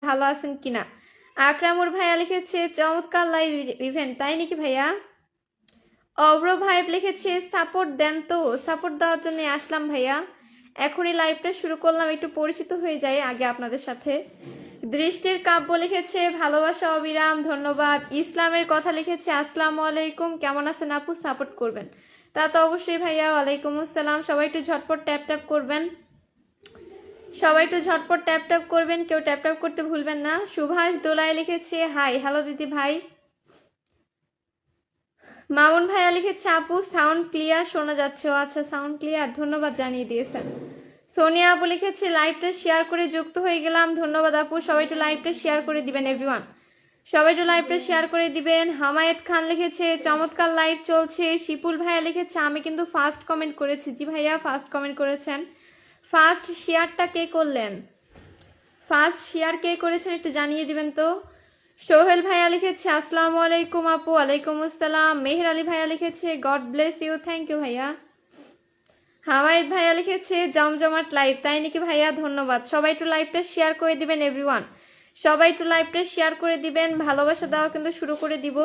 ভালো আছেন কিনা। আকরামুর ভাইয়া লিখেছে চমৎকার লাইভ ইভেন্ট, তাই নাকি ভাইয়া। অব্র ভাই লিখেছে সাপোর্ট দেন, তো সাপোর্ট দেওয়ার জন্য আসলাম ভাইয়া, এখনই লাইভটা শুরু করলাম, একটু পরিচিত হয়ে যাই আগে আপনাদের সাথে। দৃষ্টির কাব্য লিখেছে ভালোবাসা অবিরাম, ধন্যবাদ। ইসলামের কথা লিখেছে আসসালামু আলাইকুম, কেমন আছেন আপু, সাপোর্ট করবেন। তা তো অবশ্যই ভাইয়া, ওয়ালাইকুম আসসালাম। সবাই একটু ঝটপট ট্যাপ ট্যাপ করবেন, সবাই একটু ঝটপট ট্যাপ ট্যাপ করবেন, কেউ ট্যাপ ট্যাপ করতে ভুলবেন না। সুভাষ দোলাই লিখেছে হাই, হ্যালো দিদি ভাই। মামুন ভাইয়া লিখেছে আপু সাউন্ড ক্লিয়ার শোনা যাচ্ছে। আচ্ছা সাউন্ড ক্লিয়ার, ধন্যবাদ জানিয়ে দিয়েছেন। সোনিয়া আপু লিখেছে লাইভটা শেয়ার করে যুক্ত হয়ে গেলাম, ধন্যবাদ আপু। সবাই একটু লাইভটা শেয়ার করে দিবেন এভরিওয়ান, সবাই একটু লাইভটা শেয়ার করে দিবেন। হামায়েত খান লিখেছে চমৎকার লাইভ চলছে। শিপুল ভাইয়া লিখেছে আমি কিন্তু ফার্স্ট কমেন্ট করেছি। জি ভাইয়া ফার্স্ট কমেন্ট করেছেন। ফার্স্ট শেয়ারটা কে করলেন, ফার্স্ট শেয়ার কে করেছেন একটু জানিয়ে দিবেন তো। সোহেল ভাইয়া লিখেছে আসসালামু আলাইকুম আপু, ওয়ালাইকুম আসসালাম। মেহের আলী ভাইয়া লিখেছে god bless you, thank you ভাইয়া। হামায়েদ ভাইয়া লিখেছে জমজমাট লাইভ, তাই নাকি ভাইয়া, ধন্যবাদ। সবাই একটু লাইভটা শেয়ার করে দিবেন এভরিওয়ান, সবাই একটু লাইভটা শেয়ার করে দিবেন, ভালোবাসা দেওয়া কিন্তু শুরু করে দিব।